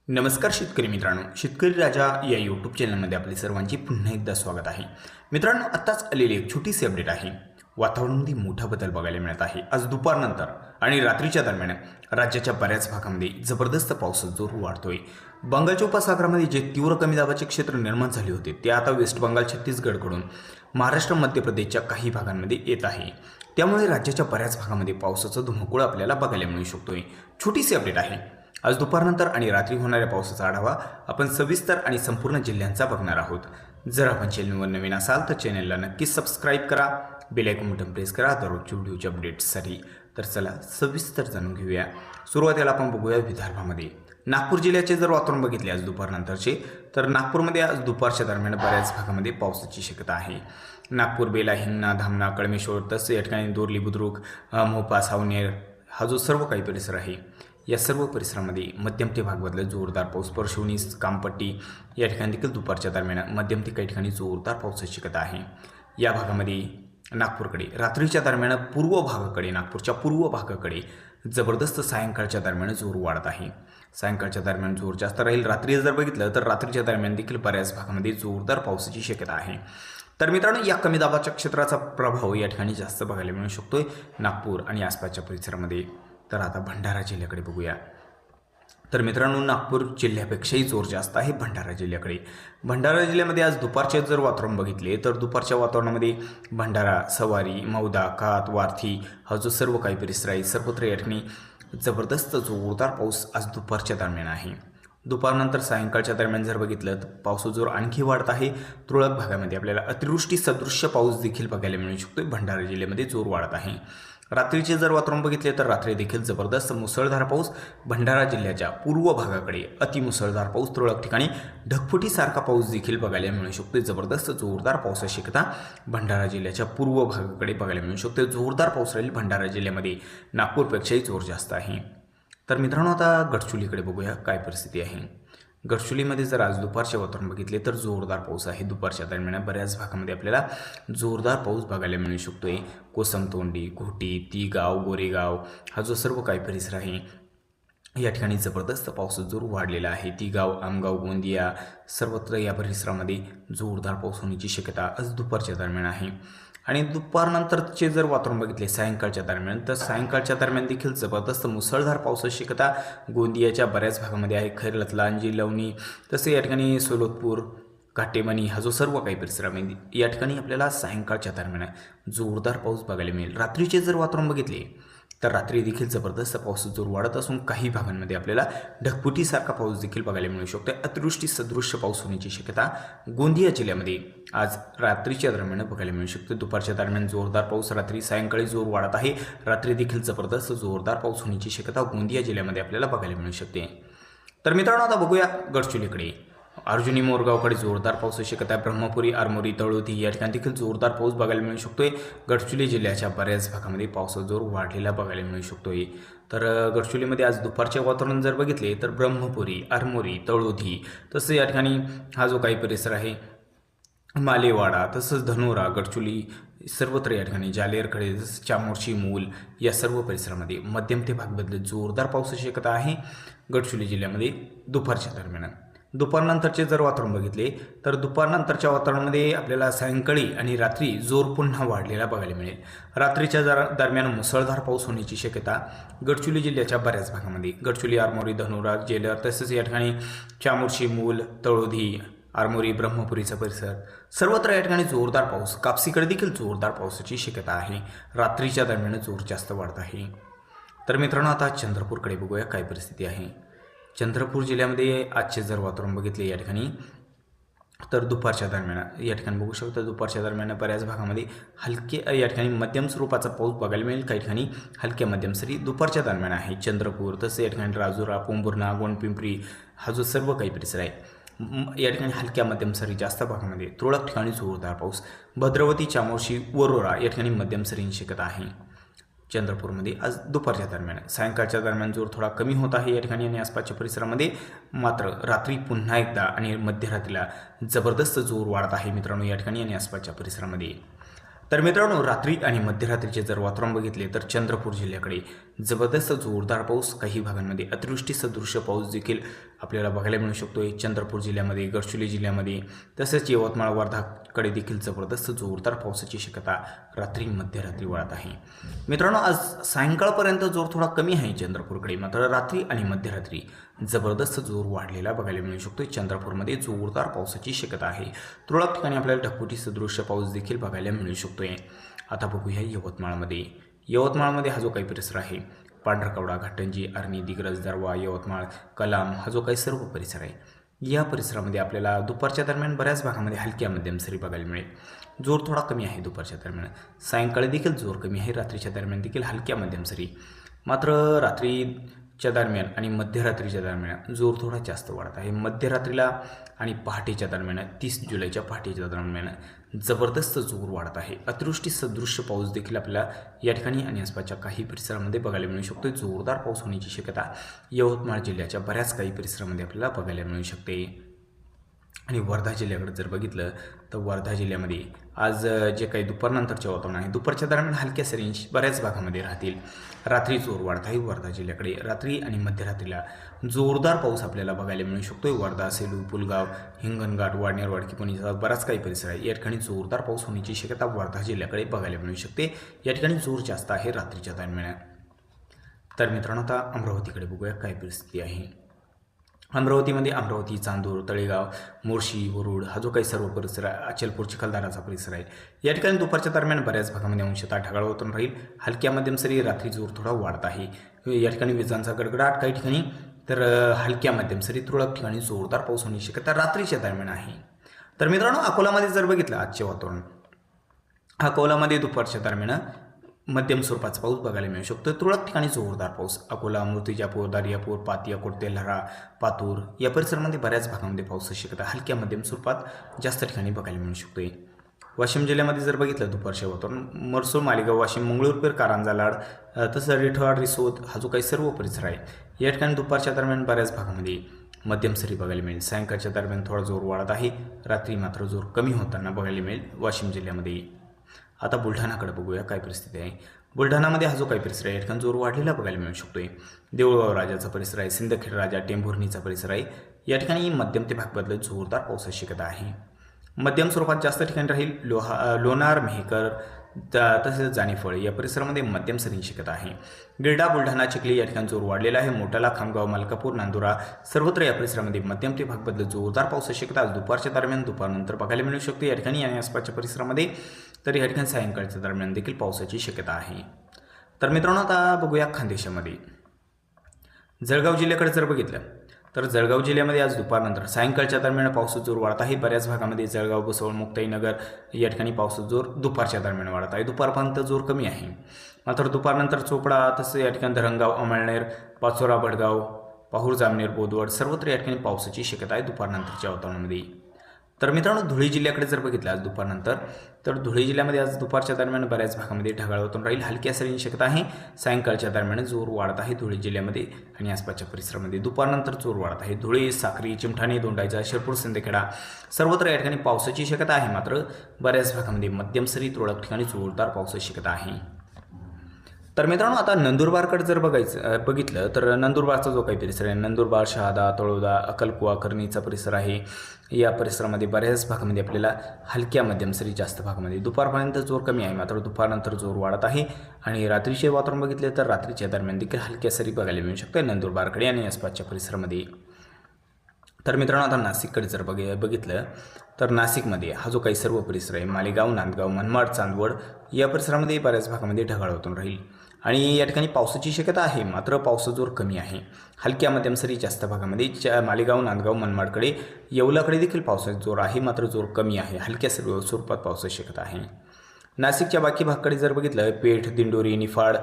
नमस्कार शेतकरी मित्रांनो, शेतकरी राजा या यूट्यूब चॅनलमध्ये आपले सर्वांचे पुन्हा एकदा स्वागत आहे. मित्रांनो, आत्ताच आलेली एक छोटीशी अपडेट आहे. वातावरणामध्ये मोठा बदल बघायला मिळत आहे. आज दुपारनंतर आणि रात्रीच्या दरम्यान राज्याच्या बऱ्याच भागामध्ये जबरदस्त पावसाचा जोर वाढतोय. बंगालच्या उपसागरामध्ये जे तीव्र कमी दाबाचे क्षेत्र निर्माण झाले होते ते आता वेस्ट बंगाल, छत्तीसगडकडून महाराष्ट्र, मध्य प्रदेशच्या काही भागांमध्ये येत आहे. त्यामुळे राज्याच्या बऱ्याच भागामध्ये पावसाचा धुमाकूळ आपल्याला बघायला मिळू शकतोय. छोटीशी अपडेट आहे. आज दुपारनंतर आणि रात्री होणाऱ्या पावसाचा आढावा आपण सविस्तर आणि संपूर्ण जिल्ह्यांचा बघणार आहोत. जर आपण चॅनलवर नवीन असाल तर चॅनलला नक्कीच सबस्क्राईब करा, बेल आयकॉन बटन प्रेस करा दररोजच्या व्हिडिओच्या अपडेट्ससाठी. तर चला सविस्तर जाणून घेऊया. सुरुवातीला आपण बघूया विदर्भामध्ये. नागपूर जिल्ह्याचे जर वातावरण बघितले आज दुपारनंतरचे, तर नागपूरमध्ये आज दुपारच्या दरम्यान बऱ्याच भागामध्ये पावसाची शक्यता आहे. नागपूर, बेला, हिंगणा, धामणा, कळमेश्वर, तसेच या ठिकाणी दोरली, बुद्रुक, मोपा, सावनेर हा जो सर्व काही परिसर आहे या सर्व परिसरामध्ये मध्यम ते भागमधला जोरदार पाऊस, परशिवनी, कामपट्टी या ठिकाणी देखील दुपारच्या दरम्यान मध्यम ते काही ठिकाणी जोरदार पावसाची शक्यता आहे. या भागामध्ये नागपूरकडे रात्रीच्या दरम्यान पूर्व भागाकडे, नागपूरच्या पूर्व भागाकडे जबरदस्त सायंकाळच्या दरम्यान जोर वाढत आहे. सायंकाळच्या दरम्यान जोर जास्त राहील. रात्री जर बघितलं तर रात्रीच्या दरम्यान देखील बऱ्याच भागामध्ये जोरदार पावसाची शक्यता आहे. तर मित्रांनो, या कमी दाबाच्या क्षेत्राचा प्रभाव या ठिकाणी जास्त बघायला मिळू शकतोय नागपूर आणि आसपासच्या परिसरामध्ये. तर आता भंडारा जिल्ह्याकडे बघूया. तर मित्रांनो, नागपूर जिल्ह्यापेक्षाही जोर जास्त आहे भंडारा जिल्ह्याकडे. भंडारा जिल्ह्यामध्ये आज दुपारचे जर वातावरण बघितले तर दुपारच्या वातावरणामध्ये भंडारा, सवारी, मौदा, कात, वारथी हा जो सर्व काही परिसर आहे सर्वत्र या ठिकाणी जबरदस्त जोरदार पाऊस आज दुपारच्या दरम्यान आहे. दुपारनंतर सायंकाळच्या दरम्यान जर बघितलं तर पावसाचा जोर आणखी वाढत आहे. तुरळक भागामध्ये आपल्याला अतिवृष्टी सदृश्य पाऊस देखील बघायला मिळू शकतो. भंडारा जिल्ह्यामध्ये जोर वाढत आहे. रात्रीचे जर वातावरण बघितले तर रात्री देखील जबरदस्त मुसळधार पाऊस भंडारा जिल्ह्याच्या पूर्व भागाकडे, अतिमुसळधार पाऊस, तुरळक ठिकाणी ढगफुटीसारखा पाऊस देखील बघायला मिळू शकतो. जबरदस्त जोरदार पावसाची शक्यता भंडारा जिल्ह्याच्या पूर्व भागाकडे बघायला मिळू शकते. जोरदार पाऊस राहील भंडारा जिल्ह्यामध्ये. नागपूरपेक्षाही जोर जास्त आहे. तर मित्रांनो, आता गडचिरोलीकडे बघूया काय परिस्थिती आहे. गडचिरोलीमध्ये जर आज दुपारचे वातावरण बघितले तर जोरदार पाऊस आहे. दुपारच्या दरम्यान बऱ्याच भागामध्ये आपल्याला जोरदार पाऊस बघायला मिळू शकतोय. कोसमतोंडी, घोटी, तीगाव, गोरेगाव हा जो सर्व काही परिसर आहे या ठिकाणी जबरदस्त पावसाचा जोर वाढलेला आहे. तीगाव, आमगाव, गोंदिया सर्वत्र या परिसरामध्ये जोरदार पाऊस होण्याची शक्यता आज दुपारच्या दरम्यान आहे. आणि दुपारनंतरचे जर वातावरण बघितले सायंकाळच्या दरम्यान, तर सायंकाळच्या दरम्यान देखील जबरदस्त मुसळधार पावसाची शक्यता गोंदियाच्या बऱ्याच भागामध्ये आहे. खैरलत, लांजी, लवणी तसे या ठिकाणी सोलोतपूर, काटेमणी हा जो सर्व काही परिसरामध्ये या ठिकाणी आपल्याला सायंकाळच्या दरम्यान जोरदार पाऊस बघायला मिळेल. रात्रीचे जर वातावरण बघितले तर रात्री देखील जबरदस्त पावसाचा जोर वाढत असून काही भागांमध्ये आपल्याला ढगफुटीसारखा पाऊस देखील बघायला मिळू शकतो. अतिवृष्टी सदृश्य पाऊस होण्याची शक्यता गोंदिया जिल्ह्यामध्ये आज रात्रीच्या दरम्यान बघायला मिळू शकते. दुपारच्या दरम्यान जोरदार पाऊस, रात्री सायंकाळी जोर वाढत आहे. रात्री देखील जबरदस्त जोरदार पाऊस होण्याची शक्यता गोंदिया जिल्ह्यामध्ये आपल्याला बघायला मिळू शकते. तर मित्रांनो, आता बघूया गडचिरोलीकडे. अर्जुनी, मोरगावकडे जोरदार पावसाची शक्यता आहे. ब्रह्मपुरी, आरमोरी, तळोदी या ठिकाणी देखील जोरदार पाऊस बघायला मिळू शकतोय. गडचिरोली जिल्ह्याच्या बऱ्याच भागामध्ये पावसाचा जोर वाढलेला बघायला मिळू शकतोय. तर गडचिरोलीमध्ये आज दुपारचे वातावरण जर बघितले तर ब्रह्मपुरी, आरमोरी, तळोदी तसं या ठिकाणी हा जो काही परिसर आहे मालेवाडा, तसंच धनोरा, गडचिरोली सर्वत्र या ठिकाणी जालेरकडे, चामोर्शी, मूल या सर्व परिसरामध्ये मध्यम ते भागबद्दल जोरदार पावसाची शक्यता आहे गडचिरोली जिल्ह्यामध्ये दुपारच्या दरम्यान. दुपारनंतरचे जर वातावरण बघितले तर दुपारनंतरच्या वातावरणामध्ये आपल्याला सायंकाळी आणि रात्री जोर पुन्हा वाढलेला बघायला मिळेल. रात्रीच्या दरम्यान मुसळधार पाऊस होण्याची शक्यता गडचिरोली जिल्ह्याच्या बऱ्याच भागामध्ये, गडचिरोली, आरमोरी, धनोरा, जेलर तसेच या ठिकाणी चामोर्शी, मूल, तळोदी, आरमोरी, ब्रह्मपुरीचा परिसर सर्वत्र या ठिकाणी जोरदार पाऊस. कापसीकडे देखील जोरदार पावसाची शक्यता आहे. रात्रीच्या दरम्यान जोर जास्त वाढत आहे. तर मित्रांनो, आता चंद्रपूरकडे बघूया काय परिस्थिती आहे. चंद्रपूर जिल्ह्यामध्ये आजचे जर वातावरण बघितले या ठिकाणी तर दुपारच्या दरम्यान या ठिकाणी बघू शकता. दुपारच्या दरम्यान बऱ्याच भागामध्ये हलके या ठिकाणी मध्यम स्वरूपाचा पाऊस बघायला मिळेल. काही ठिकाणी हलक्या मध्यम सरी दुपारच्या दरम्यान आहे. चंद्रपूर तसे या ठिकाणी राजुरा, पोंभुर्णा, गोंडपिंपरी हा जो सर्व काही परिसर आहे या ठिकाणी हलक्या मध्यम सरी, जास्त भागामध्ये तुरळक ठिकाणी जोरदार पाऊस. भद्रावती, चामोर्शी, वरोरा या ठिकाणी मध्यम सरींची शक्यता आहे चंद्रपूरमध्ये आज दुपारच्या दरम्यान. सायंकाळच्या दरम्यान जोर थोडा कमी होत आहे या ठिकाणी आणि आसपासच्या परिसरामध्ये. मात्र रात्री पुन्हा एकदा आणि मध्यरात्रीला जबरदस्त जोर वाढत आहे मित्रांनो या ठिकाणी आणि आसपासच्या परिसरामध्ये. तर मित्रांनो, रात्री आणि मध्यरात्रीचे जर वातावरण बघितले तर चंद्रपूर जिल्ह्याकडे जबरदस्त जोरदार पाऊस, काही भागांमध्ये अतिवृष्टी सदृश्य पाऊस देखील आपल्याला बघायला मिळू शकतोय. चंद्रपूर जिल्ह्यामध्ये, गडचिरोली जिल्ह्यामध्ये तसेच यवतमाळ वर्धाकडे देखील जबरदस्त जोरदार पावसाची शक्यता रात्री मध्यरात्री वाढत आहे. मित्रांनो, आज सायंकाळपर्यंत जोर थोडा कमी आहे चंद्रपूरकडे, मात्र रात्री आणि मध्यरात्री जबरदस्त जोर वाढलेला बघायला मिळू शकतो. चंद्रपूरमध्ये जोरदार पावसाची शक्यता आहे. तुरळक ठिकाणी आपल्याला ढगफुटी सदृश्य पाऊस देखील बघायला मिळू शकतोय. आता बघूया यवतमाळमध्ये हा जो काही परिसर आहे, पांढरकवडा, घाटंजी, आर्णी, दिग्रज, दरवा, यवतमाळ, कलाम हा जो काही सर्व परिसर आहे, या परिसरामध्ये आपल्याला दुपारच्या दरम्यान बऱ्याच भागामध्ये हलक्या मध्यम सरी बघायला मिळेल. जोर थोडा कमी आहे दुपारच्या दरम्यान, सायंकाळी देखील जोर कमी आहे, रात्रीच्या दरम्यान देखील हलक्या मध्यम सरी. मात्र रात्रीच्या दरम्यान आणि मध्यरात्रीच्या दरम्यान जोर थोडा जास्त वाढत आहे. मध्यरात्रीला आणि पहाटेच्या दरम्यान 30 जुलैच्या पहाटेच्या दरम्यान जबरदस्त जोर वाढत आहे. अतिवृष्टी सदृश्य पाऊस देखील आपल्याला या ठिकाणी आणि आसपासच्या काही परिसरामध्ये बघायला मिळू शकतो. जोरदार पाऊस होण्याची शक्यता यवतमाळ जिल्ह्याच्या बऱ्याच काही परिसरामध्ये आपल्याला बघायला मिळू शकते. आणि वर्धा जिल्ह्याकडे जर बघितलं तर वर्धा जिल्ह्यामध्ये आज जे काही दुपारनंतरचे वातावरण आहे, दुपारच्या दरम्यान हलक्या सरी बऱ्याच भागामध्ये राहतील. रात्री जोर वाढत आहे वर्धा जिल्ह्याकडे. रात्री आणि मध्यरात्रीला जोरदार पाऊस आपल्याला बघायला मिळू शकतो. वर्धा, सेलू, पुलगाव, हिंगणघाट, वाडनेर, वाडकी, पुणेचा बराच काही परिसर आहे, या ठिकाणी जोरदार पाऊस होण्याची शक्यता वर्धा जिल्ह्याकडे बघायला मिळू शकते. या ठिकाणी जोर जास्त आहे रात्रीच्या दरम्यान. तर मित्रांनो, आता अमरावतीकडे बघूया काय परिस्थिती आहे. अमरावतीमध्ये अमरावती, चांदूर, तळेगाव, मोर्शी, वरुड हा जो काही सर्व परिसर आहे, अचलपूर, चिखलदराचा परिसर आहे, या ठिकाणी दुपारच्या दरम्यान बऱ्याच भागामध्ये अंशतः ढगाळ होऊन राहील. हलक्या मध्यम सरी, रात्री जोर थोडा वाढत आहे. या ठिकाणी विजांचा गडगडाट काही ठिकाणी, तर हलक्या मध्यम सरी, तुरळक ठिकाणी जोरदार पाऊस होण्याची शक्यता रात्रीच्या दरम्यान आहे. तर मित्रांनो, अकोलामध्ये जर बघितलं आजचे वातावरण, अकोलामध्ये दुपारच्या दरम्यान मध्यम स्वरूपाचा पाऊस बघायला मिळू शकतो. तुरळक ठिकाणी जोरदार पाऊस अकोला, मूर्तिजापूर, दारियापूर, पाती, तेल्हारा, पातूर या परिसरामध्ये बऱ्याच भागामध्ये पावसाची शक्यता हलक्या मध्यम स्वरूपात जास्त ठिकाणी बघायला मिळू शकते. वाशिम जिल्ह्यामध्ये जर बघितलं दुपारच्या वातावरण, मरसूळ, मालेगाव, वाशिम, मंगळूरपेर, कारंजा, लाड तसं रिठवाड, रिसोद हा जो काही सर्व परिसर आहे, या ठिकाणी दुपारच्या दरम्यान बऱ्याच भागामध्ये मध्यम सरी बघायला मिळेल. सायंकाळच्या दरम्यान थोडा जोर वाढत आहे, रात्री मात्र जोर कमी होताना बघायला मिळेल वाशिम जिल्ह्यामध्ये. आता बुलढाणाकडे बघूया काय परिस्थिती आहे. बुलढाणामध्ये हा जो काही परिसर आहे, या ठिकाणी जोर वाढलेला बघायला मिळू शकतोय. देऊळगाव राजाचा परिसर आहे, सिंदखेड राजा, टेंभुर्णीचा परिसर आहे, या ठिकाणी मध्यम ते भाग बदलत जोरदार पावसाची शक्यता आहे. मध्यम स्वरूपात जास्त ठिकाणी राहील. लोणार, मेहकर तसेच जाणीफळ या परिसरामध्ये मध्यम सरींची शक्यता आहे. गिरडा, बुलढाणा, चिखली या ठिकाणी जोर वाढलेला आहे. मोटाला, खामगाव, मलकापूर, नांदुरा सर्वत्र या परिसरामध्ये मध्यम ते भाग बदलत जोरदार पावसाची शक्यता आज दुपारच्या दरम्यान, दुपारनंतर बघायला मिळू शकते या ठिकाणी आणि आसपासच्या परिसरामध्ये. तर या ठिकाणी सायंकाळच्या दरम्यान देखील पावसाची शक्यता आहे. तर मित्रांनो, आता बघूया खानदेशामध्ये. जळगाव जिल्ह्याकडे जर बघितलं तर जळगाव जिल्ह्यामध्ये आज दुपारनंतर सायंकाळच्या दरम्यान पावसाचा जोर वाढत आहे. बऱ्याच भागामध्ये जळगाव, भुसावळ, मुक्ताईनगर या ठिकाणी पावसाचा जोर दुपारच्या दरम्यान वाढत आहे. दुपारपर्यंत जोर कमी आहे, मात्र दुपारनंतर चोपडा तसं या ठिकाणी धरणगाव, अमळनेर, पाचोरा, भडगाव, पाहूर, जामनेर, बोदवड सर्वत्र या ठिकाणी पावसाची शक्यता आहे दुपारनंतरच्या वातावरणामध्ये. तर मित्रांनो, धुळे जिल्ह्याकडे जर बघितलं आज दुपारनंतर, तर धुळे जिल्ह्यामध्ये आज दुपारच्या दरम्यान बऱ्याच भागामध्ये ढगाळ होऊन राहील. हलक्या सरींची शक्यता आहे. सायंकाळच्या दरम्यान जोर वाढत आहे धुळे जिल्ह्यामध्ये आणि आसपासच्या परिसरामध्ये. दुपारनंतर जोर वाढत आहे. धुळे, साक्री, चिमठाणे, दोंडाईचा, शिरपूर, सिंदखेडा सर्वत्र या ठिकाणी पावसाची शक्यता आहे. मात्र बऱ्याच भागामध्ये मध्यम सरी, तुरळक ठिकाणी जोरदार पावसाची शक्यता आहे. तर मित्रांनो, आता नंदुरबारकडे जर बघितलं तर नंदुरबारचा जो काही परिसर आहे, नंदुरबार, शहादा, तळोदा, अक्कलकुवा, कर्णीचा परिसर आहे, या परिसरामध्ये बऱ्याच भागामध्ये आपल्याला हलक्या मध्यम सरी, जास्त भागामध्ये दुपारपर्यंत जोर कमी आहे, मात्र दुपारनंतर जोर वाढत आहे. आणि रात्रीचे वातावरण बघितले तर रात्रीच्या दरम्यान देखील हलक्या सरी बघायला मिळू शकते नंदुरबारकडे आणि आसपासच्या परिसरामध्ये. तर मित्रांनो, आता नाशिककडे जर बघितलं तर नाशिकमध्ये हा जो काही सर्व परिसर आहे, मालेगाव, नांदगाव, मनमाड, चांदवड या परिसरामध्ये बऱ्याच भागामध्ये ढगाळ होऊन राहील आणि या ठिकाणी पावसाची शक्यता आहे. मात्र पावसाचा जोर कमी आहे. हलक्या मध्यम सरी जास्त भागामध्ये मालेगाव, नांदगाव, मनमाडकडे, येवलाकडे देखील पावसाचा जोर आहे, मात्र जोर कमी आहे. हलक्या स्वरूपात पावसाची शक्यता आहे. नाशिकच्या बाकी भागाकडे जर बघितलं, पेठ, दिंडोरी, निफाड,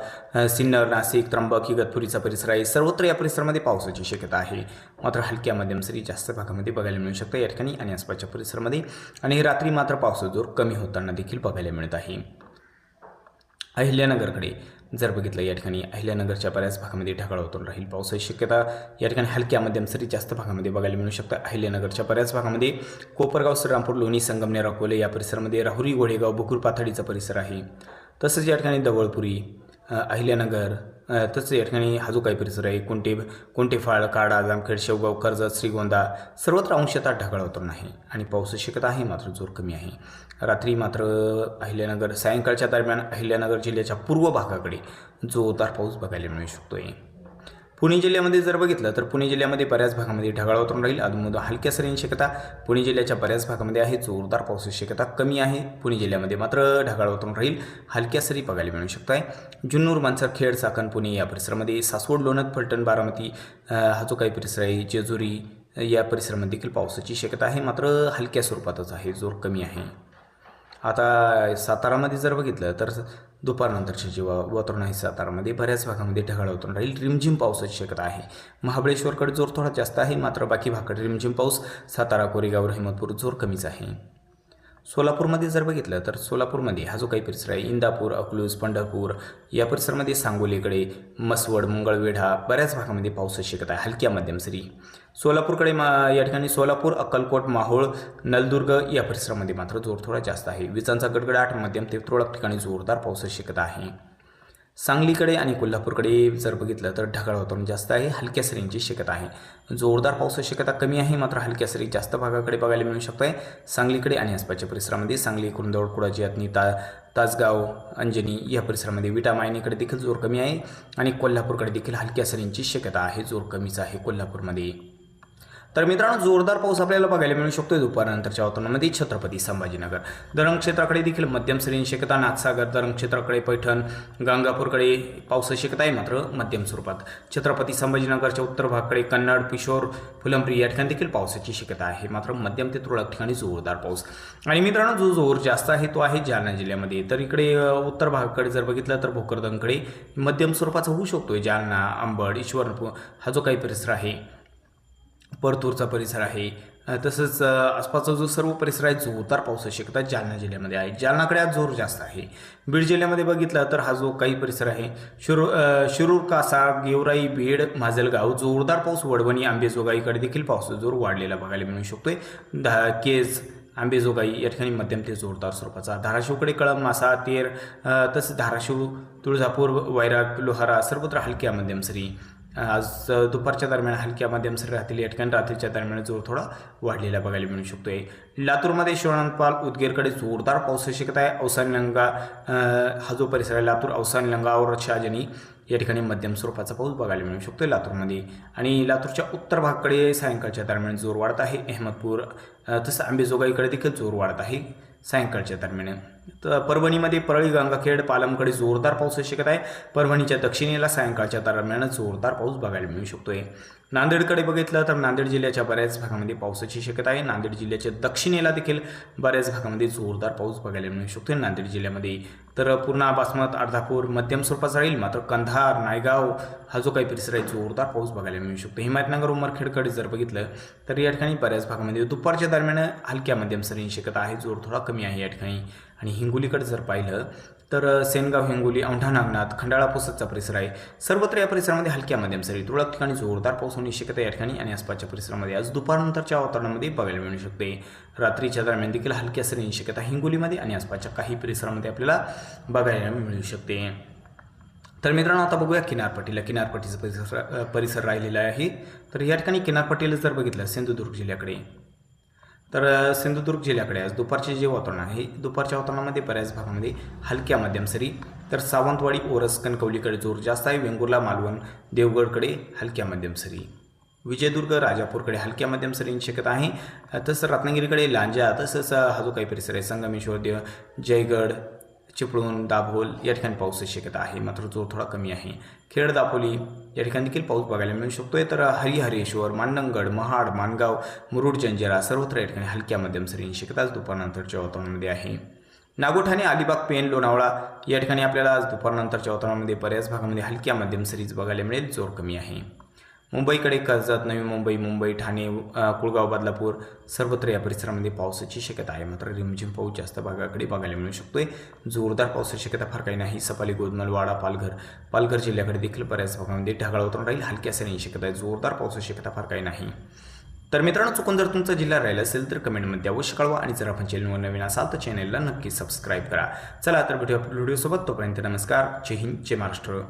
सिन्नर, नाशिक, त्र्यंबक, इगतपुरीचा परिसर आहे, सर्वत्र या परिसरामध्ये पावसाची शक्यता आहे. मात्र हलक्या मध्यम सरी जास्त भागामध्ये बघायला मिळू शकतं या ठिकाणी आणि आसपासच्या परिसरामध्ये. आणि रात्री मात्र पावसाचा जोर कमी होताना देखील बघायला मिळत आहे. अहिल्यानगरकडे जर बघितलं, या ठिकाणी अहिल्यानगरच्या बऱ्याच भागामध्ये ढगाळ होऊन राहील. पावसाची शक्यता या ठिकाणी हलक्या मध्यम सरी जास्त भागामध्ये बघायला मिळू शकतं. अहिल्यानगरच्या बऱ्याच भागामध्ये कोपरगाव, श्रीरामपूर, लोणी, संगमनेर, अकोले या परिसरामध्ये, राहुरी, गोडेगाव, बुकुर, पाथडीचा परिसर आहे. तसंच या ठिकाणी दवळपुरी, अहिल्यानगर, तसंच या ठिकाणी हा जो काही परिसर आहे कोंटेफाळ, काडा, जामखेड, शेवगाव, कर्जत, श्रीगोंदा सर्वत्र अंशतः ढगाळ वातावरण आहे आणि पावसाची शक्यता आहे, मात्र जोर कमी आहे. रात्री मात्र अहिल्यानगर सायंकाळच्या दरम्यान अहिल्यानगर जिल्ह्याच्या पूर्व भागाकडे जोरदार पाऊस बघायला मिळू शकतोय. पुणे जिल्ह्यामध्ये जर बघितलं तर पुणे जिल्ह्यामध्ये बऱ्याच भागामध्ये ढगाळ वातावरण राहील. अधूनमधून हलक्या सरींची शक्यता पुणे जिल्ह्याच्या बऱ्याच भागामध्ये आहे. जोरदार पावसाची शक्यता कमी आहे. पुणे जिल्ह्यामध्ये मात्र ढगाळ वातावरण राहील. हलक्या सरी बघायला मिळू शकत आहे. जुन्नर, मानसर, खेड, चाकण, पुणे या परिसरामध्ये, सासवड, लोणंद, फलटण, बारामती हा जो काही परिसर आहे, जेजुरी या परिसरामध्ये देखील पावसाची शक्यता आहे, मात्र हलक्या स्वरूपातच आहे, जोर कमी आहे. आता सातारामध्ये जर बघितलं तर दुपारनंतरचे जे वातावरण आहे सातारामध्ये बऱ्याच भागामध्ये ढगाळ वातावरण राहील. रिमझिम पावसाची शक्यता आहे. महाबळेश्वरकडे जोर थोडा जास्त आहे, मात्र बाकी भागाकडे रिमझिम पाऊस. सातारा, कोरेगाव, रहिमतपूर जोर कमीच आहे. सोलापूरमध्ये जर बघितलं तर सोलापूरमध्ये हा जो काही परिसर आहे, इंदापूर, अकलूज, पंढरपूर या परिसरामध्ये, सांगोलीकडे, मसवड, मंगळवेढा बऱ्याच भागामध्ये पावसाची शक्यता आहे, हलक्या मध्यम सरी. सोलापूरकडे या ठिकाणी सोलापूर, अक्कलकोट, माहोळ, नलदुर्ग या परिसरामध्ये मात्र जोर थोडा जास्त आहे. विजांचा गडगडाट, मध्यम ते तुरळक ठिकाणी जोरदार पावसाची शक्यता आहे. सांगलीकडे आणि कोल्हापूरकडे जर बघितलं तर ढगाळ वातावरण जास्त आहे, हलक्या सरींची शक्यता आहे. जोरदार पावसाची शक्यता कमी आहे, मात्र हलक्या सरी जास्त भागाकडे बघायला मिळू शकत आहे. सांगलीकडे आणि आसपासच्या परिसरामध्ये सांगली, कुरुंदवाड, कुडाची, अतनी, तासगाव, अंजनी या परिसरामध्ये, विटा, मायनीकडे देखील जोर कमी आहे आणि कोल्हापूरकडे देखील हलक्या सरींची शक्यता आहे, जोर कमीच आहे कोल्हापूरमध्ये. तर मित्रांनो, जोरदार पाऊस आपल्याला बघायला मिळू शकतो दुपारनंतरच्या वातावरणामध्ये. छत्रपती संभाजीनगर धरण क्षेत्राकडे देखील मध्यम सरींची शक्यता. नाथसागर धरण क्षेत्राकडे, पैठण, गंगापूरकडे पावसाची शक्यता आहे, मात्र मध्यम स्वरूपात. छत्रपती संभाजीनगरच्या उत्तर भागाकडे, कन्नड, पिशोर, फुलंब्री या ठिकाणी देखील पावसाची शक्यता आहे, मात्र मध्यम ते तुरळक ठिकाणी जोरदार पाऊस. आणि मित्रांनो, जो जोर जास्त आहे तो आहे जालना जिल्ह्यामध्ये. तर इकडे उत्तर भागाकडे जर बघितलं तर भोकरदनकडे मध्यम स्वरूपाचा होऊ शकतो. जालना, अंबड, ईश्वरपूर हा जो काही परिसर आहे, परतूरचा परिसर आहे, तसंच आसपासचा जो सर्व परिसर आहे, जोरदार पावसाची शक्यता जालना जिल्ह्यामध्ये आहे. जालनाकडे आज जोर जास्त आहे. बीड जिल्ह्यामध्ये बघितलं तर हा जो काही परिसर आहे, शिरूर, कासार, गेवराई, बीड, माजलगाव जोरदार पाऊस. वडवणी, आंबेजोगाईकडे देखील पाऊस जोर वाढलेला बघायला मिळू शकतोय. केज, आंबेजोगाई या ठिकाणी मध्यम ते जोरदार स्वरूपाचा. धाराशिवकडे कळंब, मासा, तेर, तसंच धाराशिव, तुळजापूर, वैराग, लोहारा सर्वत्र हलक्या मध्यम सरी. आज दुपारच्या दरम्यान हलक्या मध्यम सरी राहतील. या ठिकाणी रात्रीच्या दरम्यान जोर थोडा वाढलेला बघायला मिळू शकतोय. लातूरमध्ये शिवणपाल, उदगीरकडे जोरदार पावसाची शक्यता आहे. औसानी-लंगा हा जो परिसर आहे, लातूर, औसानी-लंगा और शहाजनी या ठिकाणी मध्यम स्वरूपाचा पाऊस बघायला मिळू शकतोय लातूरमध्ये. आणि लातूरच्या उत्तर भागाकडे सायंकाळच्या दरम्यान जोर वाढत आहे. अहमदपूर तसं आंबेजोगाईकडे देखील जोर वाढत आहे सायंकाळच्या दरम्यान. तर परभणीमध्ये परळी, गंगाखेड, पालमकडे जोरदार पावसाची शक्यता आहे. परभणीच्या दक्षिणेला सायंकाळच्या दरम्यान जोरदार पाऊस बघायला मिळू शकतोय. नांदेडकडे बघितलं तर नांदेड जिल्ह्याच्या बऱ्याच भागामध्ये पावसाची शक्यता आहे. नांदेड जिल्ह्याच्या दक्षिणेला देखील बऱ्याच भागामध्ये जोरदार पाऊस बघायला मिळू शकतोय नांदेड जिल्ह्यामध्ये. तर पूर्णा, बासमत, अर्धापूर मध्यम स्वरूपाचा राहील, मात्र कंधार, नायगाव हा जो काही परिसर आहे, जोरदार पाऊस बघायला मिळू शकतो. हिमायतनगर, उमरखेडकडे जर बघितलं तर या ठिकाणी बऱ्याच भागामध्ये दुपारच्या दरम्यान हलक्या मध्यम सरींची शक्यता आहे, जोर थोडा कमी आहे या ठिकाणी. आणि हिंगोलीकडे जर पाहिलं तर सेनगाव, हिंगोली, औंढा नागनाथ, खंडाळा, पुसदचा परिसर आहे, सर्वत्र या परिसरामध्ये हलक्या मध्यम सरी. तुरळक ठिकाणी जोरदार पाऊस होण्याची शक्यता या ठिकाणी आणि आसपासच्या परिसरामध्ये आज दुपारनंतरच्या वातावरणामध्ये बघायला मिळू शकते. रात्रीच्या दरम्यान देखील हलक्या सरींची शक्यता हिंगोलीमध्ये आणि आसपासच्या काही परिसरामध्ये आपल्याला बघायला मिळू शकते. तर मित्रांनो, आता बघूया किनारपट्टीला. किनारपट्टीचा परिसर राहिलेला आहे. तर या ठिकाणी किनारपट्टीला जर बघितलं सिंधुदुर्ग जिल्ह्याकडे, तर सिंधुदुर्ग जिल्ह्याकडे आज दुपारचे जे वातावरण आहे, दुपारच्या वातावरणामध्ये बऱ्याच भागामध्ये हलक्या मध्यम सरी. तर सावंतवाडी, ओरस, कणकवलीकडे जोर जास्त आहे. वेंगुर्ला, मालवण, देवगडकडे हलक्या मध्यम सरी. विजयदुर्ग, राजापूरकडे हलक्या मध्यम सरींची शक्यता आहे. तसं रत्नागिरीकडे लांजा, तसंच हा जो काही परिसर आहे, संगमेश्वर, जयगड, चिपळूण, दाभोल या ठिकाणी पावसाची शक्यता आहे, मात्र जोर थोडा कमी आहे. खेड, दापोली या ठिकाणी देखील पाऊस बघायला मिळू शकतोय. तर हरिहरेश्वर, मांडणगड, महाड, माणगाव, मुरुड, जंजिरा सर्वत्र या ठिकाणी हलक्या मध्यम सरींची शक्यता आज दुपारनंतरच्या वातावरणामध्ये आहे. नागोठाणे, अलिबाग, पेन, लोणावळा या ठिकाणी आपल्याला आज दुपारनंतरच्या वातावरणामध्ये बऱ्याच भागामध्ये हलक्या मध्यम सरीच बघायला मिळेल, जोर कमी आहे. मुंबईकडे कर्जत, नवी मुंबई, मुंबई, ठाणे, कुळगाव, बदलापूर सर्वत्र या परिसरामध्ये पावसाची शक्यता आहे, मात्र रिमझिम पाऊस जास्त भागाकडे बघायला मिळू शकतोय. जोरदार पावसाची शक्यता फार काही नाही. सफाली, गोदमल, वाडा, पालघर जिल्ह्याकडे देखील बऱ्याच भागामध्ये ढगाळ वातावरण राहील, हलक्या सरींची शक्यता आहे. जोरदार पावसाची शक्यता फार काही नाही. तर मित्रांनो, चुकून जर तुमचा जिल्हा राहिला असेल तर कमेंटमध्ये अवश्य कळवा आणि जर आपण चॅनलवर नवीन असाल तर चॅनलला नक्की सबस्क्राईब करा. चला तर भेटूया व्हिडिओसोबत. तोपर्यंत नमस्कार. जय हिंद, जय महाराष्ट्र.